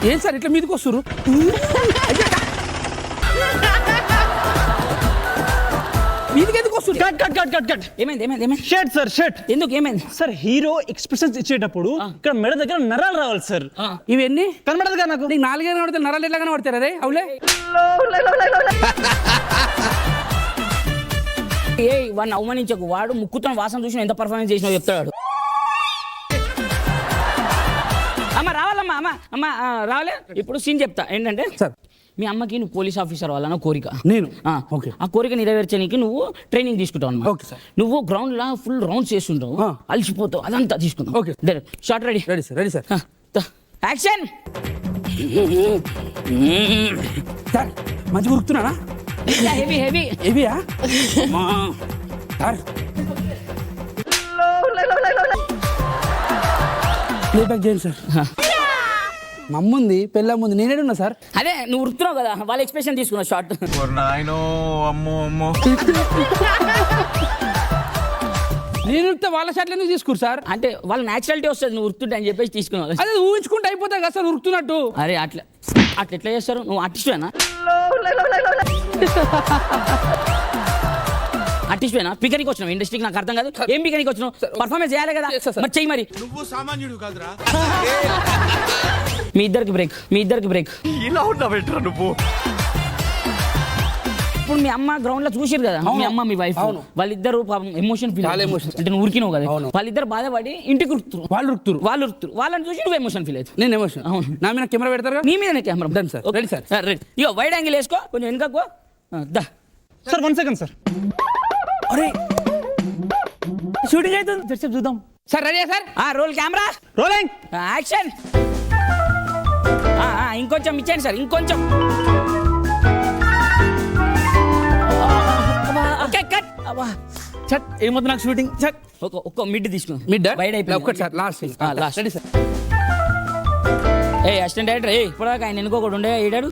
ఏం సార్ ఇట్లా మీదకి వస్తారు? మీదకి ఎందుకు వస్తారు? కట్. ఏమైంది? Shirt sir, shirt. ఎందుకు ఏమైంది సార్ హీరో ఎక్స్ప్రెషన్స్ ఇచ్చేటప్పుడు ఇక్కడ మెడ దగ్గర నరాలు రావాలి సార్. ఇవన్నీ కనబడదు కదా నాకు. నీకు 4 కనబడతాయి, నరాలు ఎట్లా కనబడతారు? అదే అవులే. వాడిని అవమానించకు. వాడు ముక్కుతో వాసన చూసిన ఎంత పర్ఫార్మెన్స్ చేసినా చెప్తాడు. అమ్మ రావాలమ్మా, అమ్మ రావాలే. ఇప్పుడు సీన్ చెప్తా ఏంటంటే, సార్ మీ అమ్మకి నువ్వు పోలీస్ ఆఫీసర్ వాళ్ళన కోరిక. నేను ఓకే. ఆ కోరిక నెరవేర్చడానికి నువ్వు ట్రైనింగ్ తీసుకుంటావు అన్నమాట. Okay sir. నువ్వు గ్రౌండ్ లా ఫుల్ రౌండ్స్ చేస్తుంటావు, అలసిపోతావు, అదంతా తీసుకుంటావు. Okay direct short ready. Ready sir. Action. Sir మంచి ఉరుకుతున్నానా? హెవీయా సార్? ప్లేబ్యాక్ చేయండి సార్. మా అమ్మ ఉంది, పెళ్ళమ్మ ఉంది, నేనేడున్నా సార్? అదే నువ్వు ఉరుకుతున్నావు కదా, వాళ్ళ ఎక్స్ప్రెషన్ తీసుకున్నావు షార్ట్. నేను ఉరికితే వాళ్ళ షాట్లు ఎందుకు తీసుకురు సార్? అంటే వాళ్ళ న్యాచురాలిటీ వస్తుంది నువ్వు ఉరుకుతుంటే అని చెప్పేసి తీసుకున్నావు. అదే ఊహించుకుంటే అయిపోతాయి కదా సార్ ఉరుకుతున్నట్టు. అరే అట్లా ఎట్లా చేస్తారు? నువ్వు ఆర్టిస్టేనా? ఆర్టిస్టేనా? పికనికి వచ్చినావు ఇండస్ట్రీకి? నాకు అర్థం కాదు. ఏం పికనికి వచ్చినావు? పర్ఫార్మెన్స్ చేయాలి కదా, మరి చెయ్యి. మరి నువ్వు సామాన్యుడు కాదురా. మీ ఇద్దరికి బ్రేక్. ఇలా ఉన్నావేంట్రా నువ్వు? ఇప్పుడు మీ అమ్మ గ్రౌండ్ లో చూసిరు కదా, మీ అమ్మ మీ వైఫ్ వాళ్ళిద్దరు ఎమోషన్ ఫీల్ అంటే నువ్వు ఉరికినావు కదా, వాళ్ళిద్దరు బాధపడి ఇంటికి ఉరుకుతారు. వాళ్ళు ఉరుకుతారు వాళ్ళని చూసి నువ్వు ఎమోషన్ ఫీల్ అవుతావు. నేను ఎమోషన్. అవును, నా మీద కెమెరా పెడతారు. నీ మీద camera. Done sir. Ready sir. Ready. ఇగో వైడ్ యాంగిల్ వేసుకో, కొంచెం వెనుకకు. Sir 1 second sir. అరే షూటింగ్ అవుతుంది, చూద్దాం sir. Ready sir? Roll camera, rolling, action. ఇంకొంచెం ఇచ్చేయండి సార్, ఇంకొంచెం. Okay cut. చట్. ఏమవుతుంది నాకు షూటింగ్? చట్. ఒక్క మిడ్ తీసుకున్నాం. మిడ్ వైడ్ అయిపోయింది. ఒక్కటి sir, last ready sir. Assistant director ఇప్పటిదాకా ఆయన ఎన్నుకోకుండా ఉండే ఏడాడు.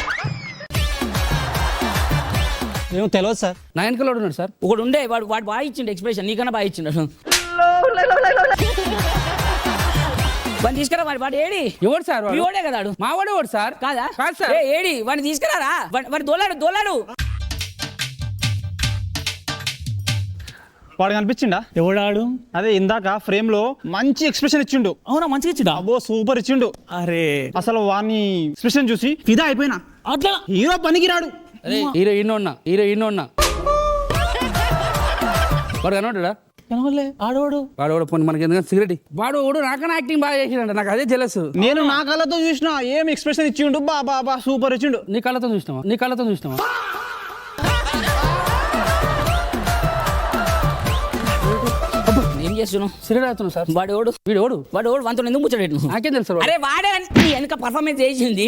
ఏమో తెలియదు సార్. నా వెనకలో ఉన్నాడు సార్. ఒకడు ఉండే, వాడు బాగా ఇచ్చిండు ఎక్స్ప్రెషన్, నీకన్నా బాగా ఇచ్చిండు. వాడిని తీసుకురా. వాడు ఏడి? ఎవడు సార్? ఓడే కదా వాడు. మా వాడు ఎవడు సార్? కాదా? కాదు సార్. ఏడి వాడిని తీసుకురారా. వాడు దోలాడు. వాడు కనిపించిండా? ఎవడాడు? అదే ఇందాక ఫ్రేమ్ లో మంచి ఎక్స్ప్రెషన్ ఇచ్చిండు. అవునా? మంచిగా ఇచ్చిండు. అబ్బో సూపర్ ఇచ్చిండు. అరే అసలు వాని ఎక్స్ప్రెషన్ చూసి ఫిదా అయిపోయినా. అట్లా హీరో పనికి రాడు. హీరో ఈయన ఉన్నా వాడు కనబడ్డా? కనవలే. వాడు పోనీ మనకి ఎందుకంటే సిగరెట్. వాడు నాకన్నా యాక్టింగ్ బాగా చేసిండ, నాకు అదే జెలస్. నేను నా కళ్ళతో చూసిన ఏం ఎక్స్ప్రెషన్ ఇచ్చిండు. బా సూపర్ ఇచ్చిండు. నీ కళ్ళతో చూసినావా? ఏం చేస్తున్నావు? సిగరెట్ అవుతున్నావు సార్. వీడు వాడితో ఎందుకు ముచ్చడేటు? నాకేం తెలుసు సార్. అరే వాడే వెనక పర్ఫార్మెన్స్ చేసింది.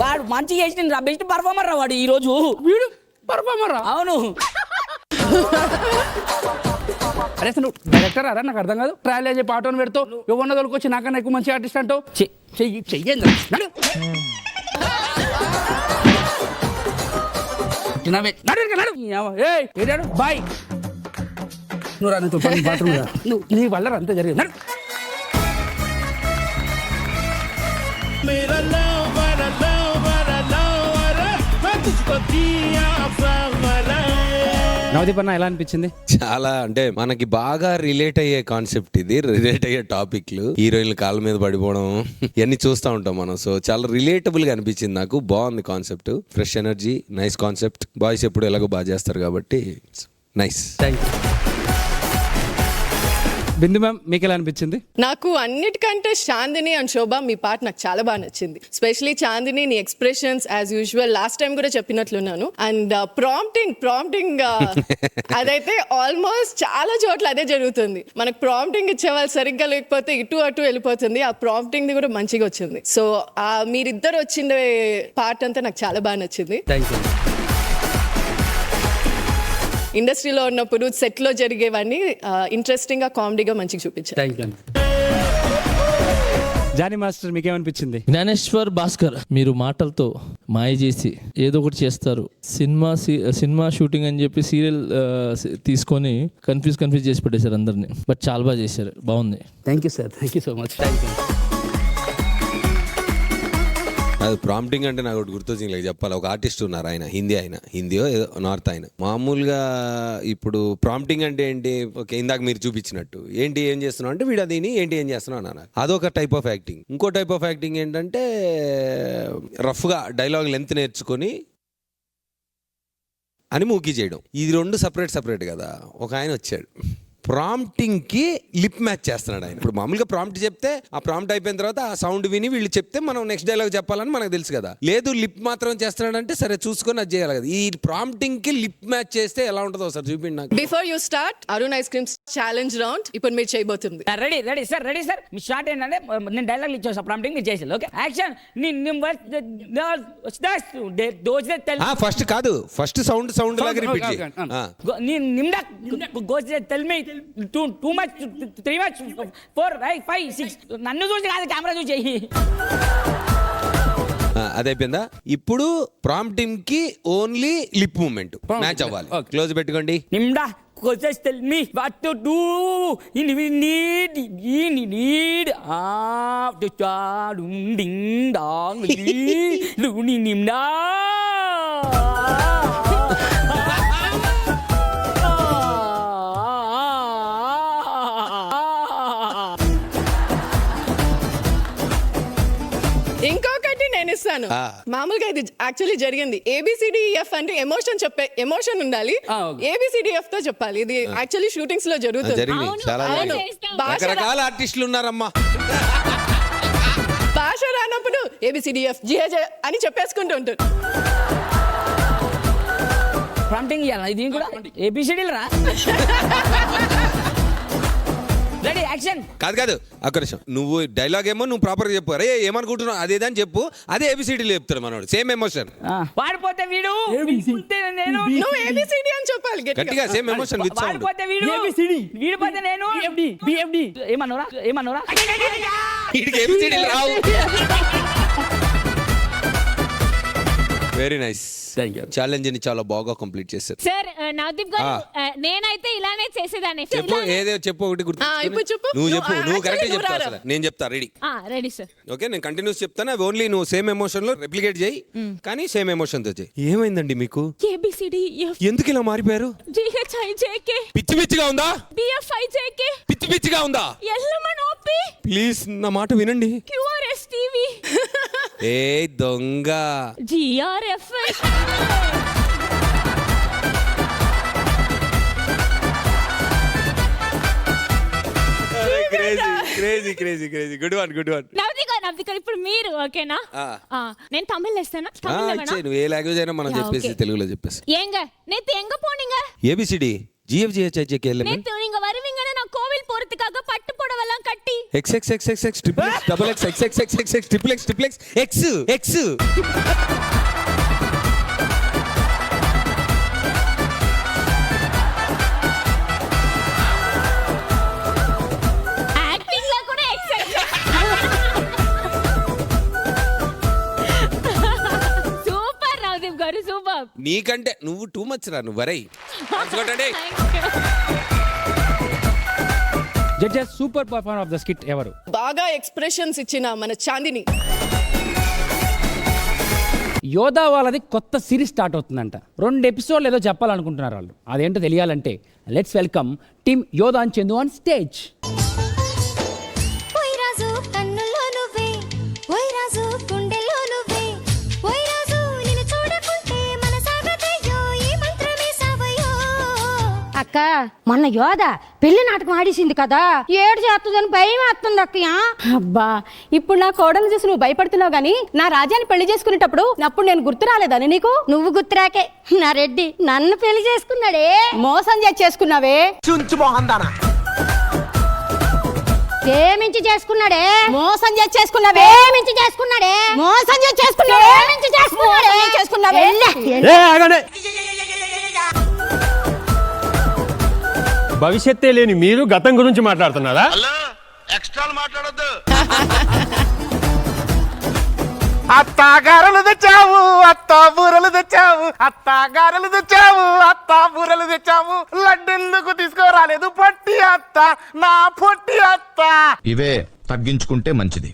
వాడు మంచిగా చేసింది, బెస్ట్ పర్ఫార్మర్ రా వాడు ఈ రోజు. వీడు పర్ఫార్మర్? అవును. అరే నువ్వు డైరెక్టర్ అరా? నాకు అర్థం కాదు. ట్రయల్ అని చెప్పి ఆటోని పెడతావు, ఎవరిన తోలుకొచ్చి నాకన్నా ఎక్కువ మంచి ఆర్టిస్ట్ అంటావు. చెయ్యండి. బాయ్. నువ్వు రా, నువ్వు బాత్రూమ్ రా. నువ్వు నీ వల్ల అంతా జరిగింది. నవదీప్ అన్న ఎలా అనిపించింది? చాలా అంటే మనకి బాగా రిలేట్ అయ్యే కాన్సెప్ట్ ఇది, రిలేట్ అయ్యే టాపిక్లు. హీరోయిన్ల కాళ్ళ మీద పడిపోవడం ఇవన్నీ చూస్తూ ఉంటాం మనం. సో చాలా రిలేటబుల్ గా అనిపించింది నాకు. బాగుంది concept, fresh energy, nice concept. Boys ఎప్పుడు ఎలాగో బాగా చేస్తారు కాబట్టి nice. Thank you. Bindu ma'am మీకు ఎలా అనిపించింది? నాకు అన్నిటికంటే చాందిని అండ్ శోభ మీ పార్ట్ నాకు చాలా బాగా నచ్చింది. స్పెషలీ చాందిని నీ expressions as usual last time కూడా చెప్పినట్లున్నాను. అండ్ ప్రాంప్టింగ్ అదైతే ఆల్మోస్ట్ చాలా చోట్ల అదే జరుగుతుంది. మనకు ప్రాంప్టింగ్ ఇచ్చేవాళ్ళు సరిగ్గా లేకపోతే ఇటు అటు వెళ్ళిపోతుంది. ఆ ప్రాంప్టింగ్ కూడా మంచిగా వచ్చింది. సో మీరిద్దరు వచ్చిండే పార్ట్ అంతా నాకు చాలా బాగా నచ్చింది. Thank you. ఇండస్ట్రీలో ఉన్నప్పుడు సెట్లో జరిగేవన్నీ ఇంట్రెస్టింగ్గా కామెడీగా మంచిగా చూపించారు. Thank you. జానీ మాస్టర్ మీకేమనిపించింది? జ్ఞానేశ్వర్ భాస్కర్, మీరు మాటలతో మాయ చేసి ఏదో ఒకటి చేస్తారు. సినిమా షూటింగ్ అని చెప్పి సీరియల్ తీసుకొని కన్ఫ్యూజ్ చేసి పెట్టేశారు అందరినీ. బట్ చాలా బాగా చేశారు, బాగుంది. Thank you sir, thank you so much. Thank you. అది ప్రాంప్టింగ్ అంటే నాకు ఒకటి గుర్తొచ్చింది, ఇలా చెప్పాలి. ఒక ఆర్టిస్ట్ ఉన్నారు, ఆయన హిందీయో ఏదో నార్త్ ఆయన. మామూలుగా ఇప్పుడు ప్రాంప్టింగ్ అంటే ఏంటి? ఓకే, ఇందాక మీరు చూపించినట్టు ఏం చేస్తున్నావు అంటే వీడు అది ఏం చేస్తున్నావు అన్నారు. అదొక టైప్ ఆఫ్ యాక్టింగ్. ఇంకో టైప్ ఆఫ్ యాక్టింగ్ ఏంటంటే రఫ్గా డైలాగ్ లెంత్ నేర్చుకొని అని మూకీ చేయడం. ఇది రెండు సపరేట్ కదా. ఒక ఆయన వచ్చాడు, ప్రాంప్టింగ్ కి లిప్ మ్యాచ్ చేస్తున్నాడు ఆయన. ఇప్పుడు మామూలుగా ప్రాంప్ట్ చెప్తే ఆ ప్రాంప్ట్ అయిపోయిన తర్వాత ఆ సౌండ్ విని వీళ్ళు చెప్తే మనం నెక్స్ట్ డైలాగ్ చెప్పాలని మనకు తెలుసు కదా. లేదు లిప్ మాత్రం చేస్తున్నాడంటే సరే చూసుకొని అది చేయాలి కదా. ఈ ప్రాంప్టింగ్ కి లిప్ మ్యాచ్ చేస్తే ఎలా ఉంటుందో సార్ చూపిండి నాకు. Before you start Arun ice creams challenge round ఇప్పుడు మీరు చేయబోతుంది. Ready sir. మీ షార్ట్ ఏంటంటే నేను డైలాగ్ ఇచ్చేసా, ప్రాంప్టింగ్ మీరు చేసేది. Okay, action. ఫస్ట్ కాదు, ఫస్ట్ సౌండ్ లాగా రిపీట్ చేయి. నిమ్డా goes tell me too much 3 much 4 5 6 నన్ను చూసి కాదు కెమెరా చూసి. అదైపోయిందా? ఇప్పుడు ప్రాంప్టింగ్ కి ఓన్లీ లిప్ మూవ్మెంట్ మ్యాచ్ అవ్వాలి. క్లోజ్ పెట్టుకోండి. నిమ్డా goes tell me what to do in we need to ding dong లూని నిమ్డా. ఇంకొకటి నేను ఇస్తాను. మామూలుగా ఇది యాక్చువల్లీ జరిగింది. ABCDEF అంటే ఎమోషన్ ఉండాలి. ABCDF తో చెప్పాలి. ఇది యాక్చువల్లీ షూటింగ్స్ లో జరుగుతుంది. రకరకాల ఆర్టిస్టులు ఉన్నారమ్మా. భాష రానప్పుడు ABCDF GH అని చెప్పేసుకుంటూ ఉంటారు. ప్రాంప్టింగ్ ఇవ్వాలి. ఇది కూడా ABCDలు రా. Ready action. కాదు ఒక్క నిమిషం. నువ్వు డైలాగ్ ఏమో నువ్వు ప్రాపర్ చెప్పు. అరే ఏమనుకుంటున్నావు అదేదని చెప్పు. అదే ABCDలు చెప్తారు మనోడు. Same emotion. వాడిపోతే వీడు నేను నువ్వు ABCD అని చెప్పాలి గట్టిగా. Same emotion with sound. వాడిపోతే వీడు వీడిపోతే నేను BFD. ఏమన్నారా వీడికి ABCDలు రావు. Very nice. ఛాలెంజ్ ని చాలా బాగా కంప్లీట్ చేశారు సార్. నవదీప్ గారు, నేనైతే ఇలానే చేసేదాన్ని. చెప్పు ఒకటి గుర్తు. నువ్వు కరెక్ట్ చెప్తావు. అసలు నేను చెప్తా. Ready sir. ఓకే, నేను కంటిన్యూస్ చెప్తాను. అవి ఓన్లీ నువ్వు సేమ్ ఎమోషన్ లో రెప్లికేట్ చేయి, కానీ సేమ్ ఎమోషన్ తో చేయి. ఏమైందండి మీకు? ABCDEF. ఎందుకు ఇలా మారిపోయారు? GHIJK. పిచ్చిగా ఉందా? BFIJK. పిచ్చిగా ఉందా? LMNOP. ప్లీజ్ నా మాట వినండి. QRSTV. ఏ దొంగ. GRFS. Crazy. Good one. Navdeep గారు, ఇప్పుడు మీరు ఓకేనా? నేను తమిళ్ వేస్తాను. నువ్వు ఏ లాంగ్వేజ్ అయినా మనం చెప్పేసి తెలుగులో చెప్పేసి. ஏங்க நேத்து எங்க போனீங்க? ABCD GFGHIJK LMN. நேத்து நீங்க வருவீங்கன்னு நான் கோவில் போறதுக்காக பட்டு புடவெல்லாம் கட்டி XXXXX triple X double X XXXXX triple X X. Acting లో కూడా ఎక్సెల్. సూపర్ నవదీప్ గారు, సూపర్. నీకంటే నువ్వు టూ మచ్ రా. నువ్వు వరై. Judges, super performer of the skit ఎవరు? బాగా ఎక్స్ప్రెషన్స్ ఇచ్చిన మన చాందిని. యోధా వాళ్ళది కొత్త సిరీస్ స్టార్ట్ అవుతుందంట. 2 ఎపిసోడ్లు ఏదో చెప్పాలనుకుంటున్నారు వాళ్ళు. అదేంటో తెలియాలంటే లెట్స్ వెల్కమ్ టీమ్ యోధా అండ్ చందు ఆన్ స్టేజ్. అక్క, మొన్న యోధ పెళ్లి నాటకం ఆడేసింది కదా, ఏడు చేస్తుందని భయం వేస్తుంది అక్కయ్య. అబ్బా, ఇప్పుడు నా కోడలు చూసి నువ్వు భయపడుతున్నావు గానీ నా రాజాని పెళ్లి చేసుకునేటప్పుడు అప్పుడు నేను గుర్తు రాలేదని నీకు? నువ్వు గుర్తురాకే, నా రెడ్డి నన్ను పెళ్లి చేసుకున్నాడే. మోసం చేసుకున్నావే. ఏమించి చేసుకున్నాడే? మోసం చేసుకున్నావే. ఏమించి చేసుకున్నాడే? మోసం చేసుకున్నావే. ఏమించి చేసుకున్నాడే? భవిష్యత్తే లేని మీరు గతం గురించి మాట్లాడుతున్నారా? ఎక్స్ట్రా మాట్లాడొద్దు. అత్త గారెలు తెచ్చావు, అత్త బూరలు తెచ్చావు, అత్త గారెలు తెచ్చావు, అత్త బూరలు తెచ్చావు, లడ్డెందుకు తీసుకురాలేదు పొట్టి అత్త, నా పొట్టి అత్త. ఇవే తగ్గించుకుంటే మంచిది.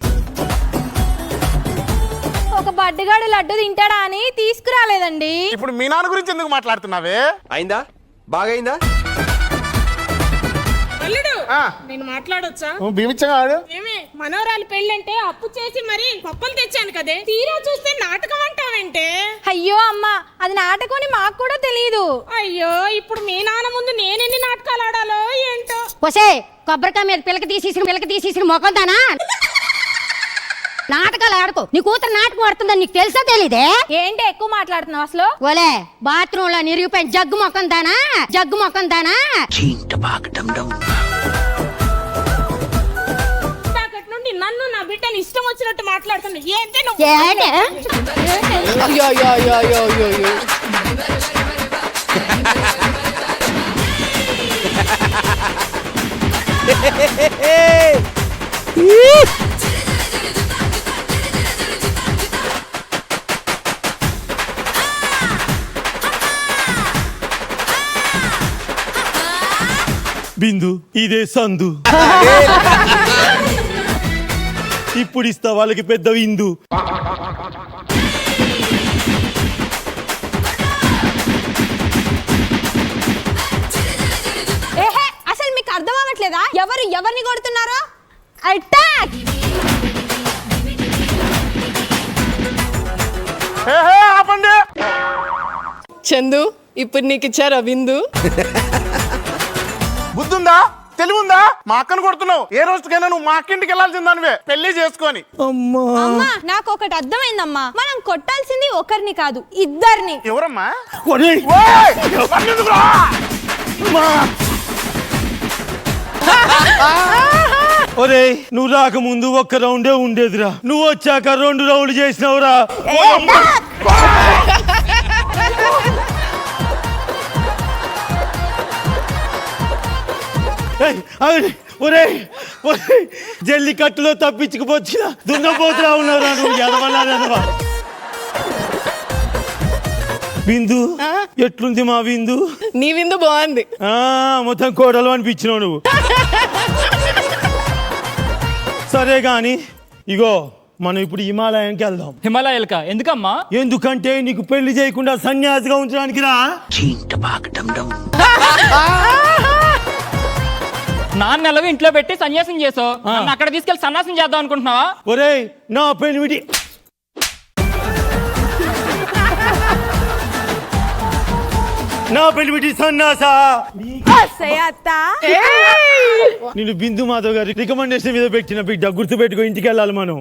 ఒక బడ్డగాడు లడ్డు తింటాడా అని తీసుకురాలేదండి. ఇప్పుడు మీ నాన్న గురించి ఎందుకు మాట్లాడుతున్నావే? అయిందా? బాగైందా? నేను మాట్లాడొచ్చా? భీమిచ్చగాడు ఏమే మనోరాలు పెళ్ళంటే అప్పు చేసి మరి పప్పులు తెచ్చాను కదే, తీరా చూస్తే నాటకం అంటావంటే. అయ్యో అమ్మా, అది నాటకం అని మాకు కూడా తెలియదు. అయ్యో ఇప్పుడు మీ నాన్న ముందు నేనెన్ని నాటకాలు ఆడాలో ఏంటో. ఒసే కొబ్బరికాయ మీద పిల్లక తీసేసి మొఖం దానా నాటకాలు ఆడుకో. నీ కూతురు నాటకం ఆడుతుందని నీకు తెలుసా తెలీదే? ఏంటి ఎక్కువ మాట్లాడుతున్నావు అసలు? ఓలే బాత్రూమ్ లో నిరిగిపోయిన జగ్గు మొఖం దానా. తాకటి నుండి నన్ను నా బిడ్డని ఇష్టం వచ్చినట్టు మాట్లాడుతున్నా. ఏంటి ఏంటే? అయ్యో అయ్యో అయ్యో అయ్యో అయ్యో అయ్యో. బిందు ఇదే సందు. ఇప్పుడు ఇస్తా వాళ్ళకి పెద్ద విందు. ఏహే, అసలు మీకు అర్థం అవ్వట్లేదా ఎవరు ఎవరిని కొడుతున్నారో? అటాక్! ఆపండి. చందు ఇప్పుడు నీకు ఇచ్చారా విందు? బుద్ధుందా, తెలివుందా? మా అక్కను కొడుతున్నావు. ఏ రోజుకైనా నువ్వు మా అక్కింటికి వెళ్ళాల్సింది దానివే, పెళ్లి చేసుకొని. అమ్మా అమ్మా, నాకు ఒకటి అర్థమైందమ్మా, మనం కొట్టాల్సింది ఒకరిని కాదు, ఇద్దరిని. ఎవరమ్మా? ఒరేయ్! ఓయ్! పన్నెందుకురా? ఒరేయ్, నువ్వు రాకముందు ఒక్క రౌండే ఉండేదిరా, నువ్వు వచ్చాక 2 రౌండ్లు చేసినావురా. ఒరేయ్ జల్లికట్టులో తప్పించుకుపోవచ్చిన దున్నపోతురా ఉన్నారా నువ్వు? ఎదవా బిందు, ఎట్లుంది మా బిందు? నీ విందు బాగుంది. మొత్తం కోడలు అనిపించినావు నువ్వు. సరే గాని ఇగో మనం ఇప్పుడు హిమాలయానికి వెళ్దాం. హిమాలయాలకా? ఎందుకమ్మా? ఎందుకంటే నీకు పెళ్లి చేయకుండా సన్యాసిగా ఉంచడానికి రా. నాన్న ఎలాగో ఇంట్లో పెట్టి సన్యాసం చేసావు, నన్ను అక్కడ తీసుకెళ్లి సన్యాసం చేద్దాం అనుకుంటున్నావా? ఒరేయ్, నా పెళ్లి సన్నాసా. నేను బిందు మాధవ్ గారి రికమెండేషన్ మీద పెట్టిన బిడ్డ, గుర్తు పెట్టుకో. ఇంటికి వెళ్ళాలి మనం.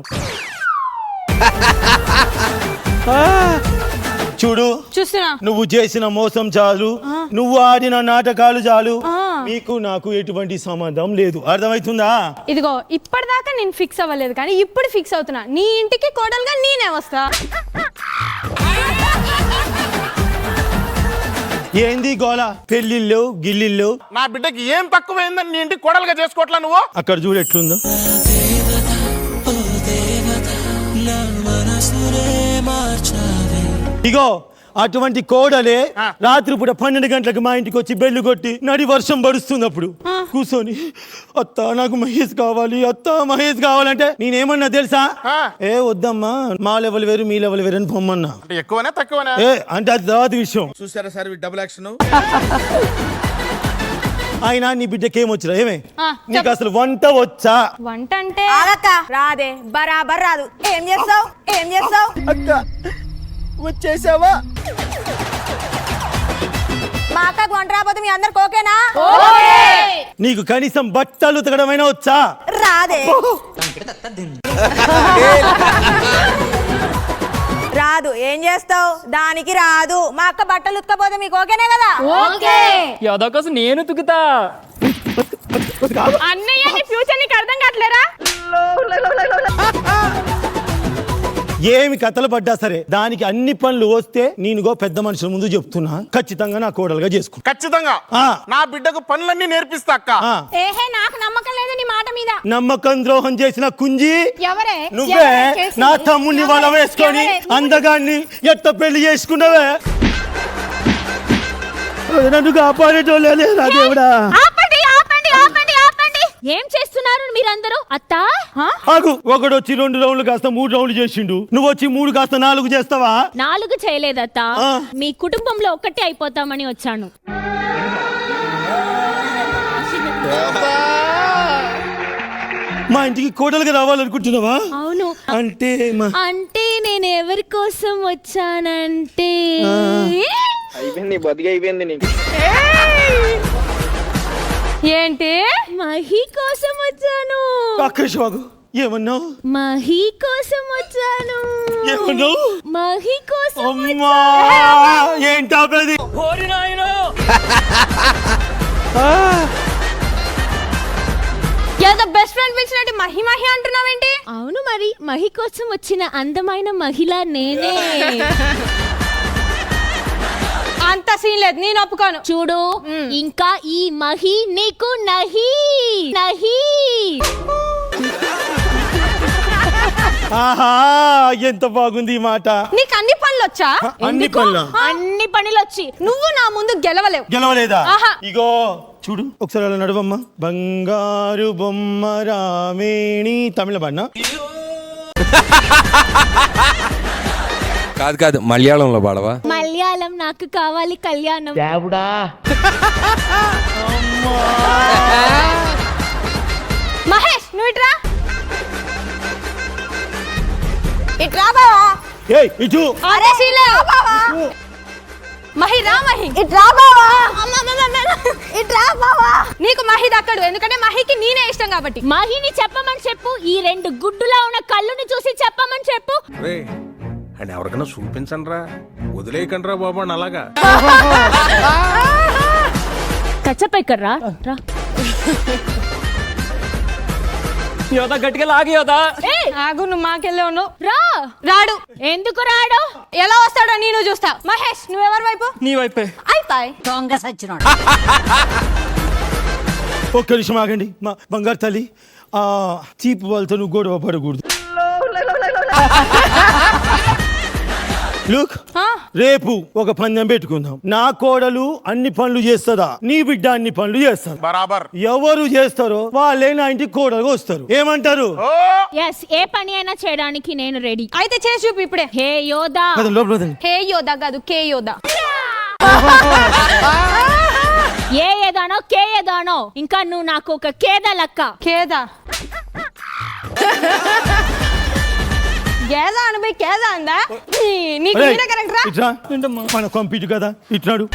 చూడు, చూస్తున్నా. నువ్వు చేసిన మోసం చాలు, నువ్వు ఆడిన నాటకాలు చాలు, మీకు నాకు ఎటువంటి సంబంధం లేదు. అర్థమవుతుందా? ఇదిగో ఇప్పటిదాకా నేను ఫిక్స్ అవ్వలేదు, కానీ ఇప్పుడు ఫిక్స్ అవుతున్నా. నీ ఇంటికి కోడలుగా నేనే వస్తా. ఏంది గోళ? పెళ్లిళ్ళు గిల్లిళ్ళు. నా బిడ్డకి ఏం తక్కువైందని నీ ఇంటికి కోడలుగా చేసుకోవట్లా నువ్వు? అక్కడ చూడు ఎట్లుందో. ఇగో అటువంటి కోడలే రాత్రిపూట 12 గంటలకు మా ఇంటికి వచ్చి బెల్లు కొట్టి నడి వర్షం పడుస్తుంది అప్పుడు కూర్చొని అత్త నాకు మహేష్ కావాలి, అత్త మహేష్ కావాలంటే నేనేమన్నా తెలుసా? ఏ వద్దమ్మా, మా లెవెల్ వేరు మీ లెవెల్ వేరు అని పొమ్మన్నా. ఎక్కువనే తక్కువనే అంటే అది తర్వాత విషయం. చూసారా సార్ డబుల్ యాక్షన్? ఆయన నీ బిడ్డకేమొచ్చిరా? ఏమే నీకు అసలు వంట వచ్చా? వంట అంటే రాదే, బరాబర్ రాదు. ఏం చేస్తావు? అక్క వచ్చేసావా? మా అక్కకు వంట రాకపోతే మీ అందరికి ఓకేనా? నీకు కనీసం బట్టలు ఉతకడమైనా వచ్చా? రాదే, రాదు. ఏం చేస్తావు? దానికి రాదు. మా అక్క బట్టలు ఉతకపోతే మీకు ఓకేనే కదా? ఓకే. యదో కోసం నేను ఉతుకుతా. అన్నయ్య నీ ఫ్యూచర్ నీకు అర్థం కావట్లేరా? ఏమి కథలు పడ్డా సరే దానికి అన్ని పనులు వస్తే నేనుగో పెద్ద మనుషుల ముందు చెప్తున్నా, ఖచ్చితంగా నా కోడలుగా చేసుకుంటా. ఖచ్చితంగా ఆ. నా బిడ్డకు పనులన్నీ నేర్పిస్తా అక్క. ఆ, ఏహే నాకు నమ్మకం లేదు నీ మాట మీద. నమ్మకం ద్రోహం చేసిన కుంజి ఎవరే నువ్వే. ఎవరే చేసింది? నా తమ్ముడిని వల వేసుకొని ఎవరే? అందగాన్ని ఎట్ట పెళ్లి చేసుకున్నావే. నన్ను కాపాడేటోళ్ళే లేరా దేవుడా. ఆపండి ఆపండి ఆపండి ఆపండి. ఏం చేస్తున్నారు మీరందరూ? అత్త ఆగు, ఒకడు వచ్చి 2 రౌండ్లు కాస్త 3 రౌండ్లు చేసిండు, నువ్వు వచ్చి 3 కాస్త 4 చేస్తావా? 4 చేయలేదత్త, ఆ. మీ కుటుంబంలో ఒక్కటే అయిపోతామని వచ్చాను. మా ఇంటికి కోడలుగా రావాలనుకుంటున్నావా? అవును. అంటే అంటే నేను ఎవరి కోసం వచ్చానంటే ఏంటి మహి కోసం వచ్చాను. ఆకాశవాగు ఏమన్నావు? మహి కోసం వచ్చాను. ఏమన్నావు? మహి కోసం అమ్మా ఏంటాపేది? ఏదో బెస్ట్ ఫ్రెండ్ పిలిచినట్టు మహి మహి అంటున్నావేంటి? అవును మరి, మహి కోసం వచ్చిన అందమైన మహిళ నేనే. అంత సీన్ లేదు, నేను ఒప్పుకోను. చూడు, ఇంకా ఈ మహి నీకు నహి నహి. ఆహా ఎంత బాగుంది ఈ మాట. నీకు అన్ని పనులు వచ్చా? అన్ని పనులా? అన్ని పనులు వచ్చి నువ్వు నా ముందు గెలవలేవు. గెలవలేదా? ఆహా. ఇగో చూడు ఒకసారి అలా నడవమ్మా. బంగారు బొమ్మ రామేణి తమిళ పాడినా? కాదు కాదు, మలయాళంలో పాడవా? మలయాళం నాకు కావాలి కళ్యాణం. మహేష్ నువ్వు ఇట్రా. ఇట్రా బావా. ఏయ్ ఇటు. అరే శీలే బావా. మహి రా మహి. ఇట్రా బావా. ఇట్రా బావా. నీకు మహి దక్కడు, ఎందుకంటే మహికి నేనే ఇష్టం కాబట్టి. మహిని చెప్పమని చెప్పు. ఈ 2 గుడ్డులా ఉన్న కళ్ళుని చూసి చెప్పమని చెప్పు. అని ఎవరికైనా చూపించండి రా, వదిలేయకండి రా బాబు అని అలాగా. కచ్చపెక్కర్రా రా. యోదా గట్టిగా లాగి యోదా. ఆగు, నువ్వు మాకెళ్ళే ఉన్నావు. రా. రాడు. ఎందుకు రాడు? ఎలా వస్తాడో నేను చూస్తా. మహేష్ నువ్వెవరి వైపు? నీ వైపే. అయిపోయి దొంగ సచ్చినోడు. ఒక్క నిమిషం ఆగండి మా బంగారు తల్లి. ఆ చీపు వాళ్ళతో నువ్వు గొడవ పడకూడదు. లుక్, రేపు ఒక పందెం పెట్టుకుందాం. నా కోడలు అన్ని పనులు చేస్తుందా, నీ బిడ్డ అన్ని పనులు చేస్తారు. బరాబర్. ఎవరు చేస్తారో వాళ్ళే నా ఇంటికి కోడలుగా వస్తారు. ఏమంటారు? ఎస్, ఏ పని అయినా చేయడానికి నేను రెడీ. అయితే చేసి చూపి ఇప్పుడే. హే యోదా. పదండి, లోపల పదండి. హే యోదా కాదు, కే యోదా. ఏ ఏదానో కే ఏదానో, ఇంకా నువ్వు నాకు ఒక కేద లక్క. కేదా గేదా అనుభవి కేదా అందా? నీకు ఒరేయ్, మీరే కరెక్ట్ రా. ఇట్రా. మన కంప్యూటర్ కదా ఇట్లాడు.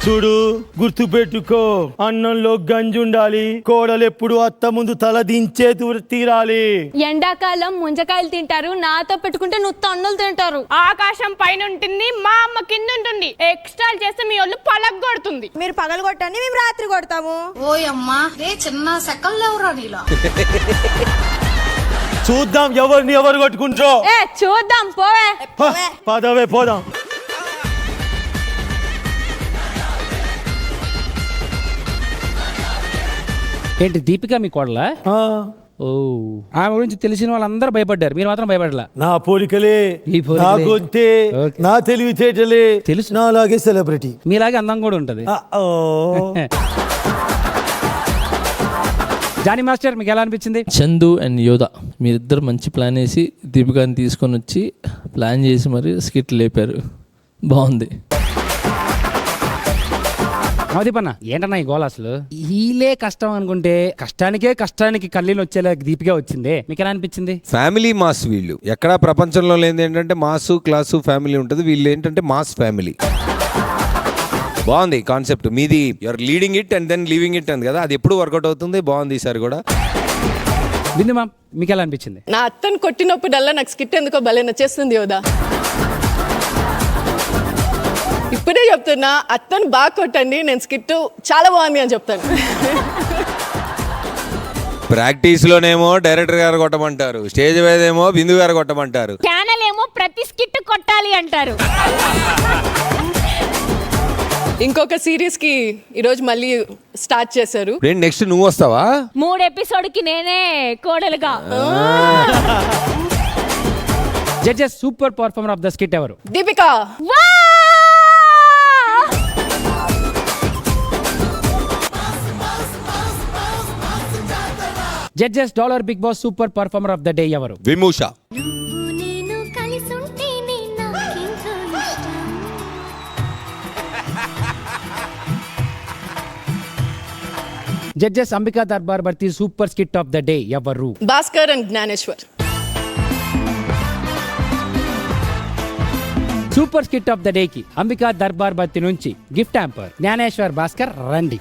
చూడు గుర్తు పెట్టుకో, అన్నంలో గంజి ఉండాలి. కోడలు ఎప్పుడు అత్త ముందు తల దించే తీరాలి. ఎండాకాలం ముంజకాయలు తింటారు, నాతో పెట్టుకుంటే నువ్వు తన్నులు తింటారు. ఆకాశం పైన ఉంటుంది, మా అమ్మ కింద ఉంటుంది. ఎక్స్ట్రా చేస్తే మీ ఒళ్ళు పలగొడుతుంది. మీరు పగలు కొట్టండి, మేము రాత్రి కొడతాము. ఓయమ్మా రే చిన్న సెకల్లో నీలో. చూద్దాం ఎవరిని ఎవరు కొట్టుకుంటారో. ఏ చూద్దాం పోవే. పదవే పోదాం. ఏంటి దీపిక మీ కోడలా? ఓ, ఆమె గురించి తెలిసిన వాళ్ళందరూ భయపడ్డారు, మీరు మాత్రం భయపడలా. నా పోలికలే, ఈ పోలికలే. నా గొంతే, ఓకే. నా తెలివితేటలే తెలుసు. నాలాగే సెలబ్రిటీ. మీలాగే అందం కూడా ఉంటది. జానీ మాస్టర్ మీకు ఎలా అనిపించింది? చందు అండ్ యోధా మీరిద్దరు మంచి ప్లాన్ వేసి దీపికాని తీసుకొని వచ్చి ప్లాన్ చేసి మరి స్కిట్ లేపారు. బాగుంది. నవదీపన్న ఏంటన్నా ఈ గోల అసలు? హీలే కష్టం అనుకుంటే కష్టానికి కళ్ళీలు వచ్చేలా దీపిగా వచ్చింది. మీకు ఎలా అనిపించింది? ఫ్యామిలీ మాస్ వీళ్ళు. ఎక్కడా ప్రపంచంలో లేనిది ఏంటంటే మాసు క్లాసు ఫ్యామిలీ ఉంటుంది. వీళ్ళు ఏంటంటే మాస్ ఫ్యామిలీ. బాగుంది కాన్సెప్ట్ మీది. You are leading it and then leaving it అంది కదా, అది ఎప్పుడు వర్కౌట్ అవుతుంది. బాగుంది ఈసారి కూడా. బిందు మ్యామ్ మీకు ఎలా అనిపించింది? నా అత్తను కొట్టినప్పుడల్లా నాకు స్కిట్ ఎందుకో భలే నచ్చేస్తుంది యోదా. ఇప్పుడే చెప్తున్నా, అత్తను బాగా కొట్టండి, నేను స్కిట్ చాలా బాగుంది అని చెప్తాను. ప్రాక్టీస్ లోనేమో డైరెక్టర్ గారు కొట్టమంటారు, స్టేజ్ మీద ఏమో బిందు గారు కొట్టమంటారు, ఛానల్ ఏమో ప్రతి స్కిట్ కొట్టాలి అంటారు. ఇంకొక సిరీస్ కి ఈరోజు మళ్ళీ స్టార్ట్ చేశారు. నెక్స్ట్ నువ్వు వస్తావా? 3 ఎపిసోడ్ కి నేనే కోడలుగా. Judges super performer of the skit ఎవరు? Deepika. Judges dollar Bigg Boss super performer of the day ఎవరు? Vimusha. Judges Ambika Darbar Bathi super skit of the day ఎవరు? Bhaskar and Gnaneshwar. Super skit of the day కి అంబికా దర్బార్ బర్తి నుంచి గిఫ్ట్ హ్యాంపర్ జ్ఞానేశ్వర్ భాస్కర్ రండి.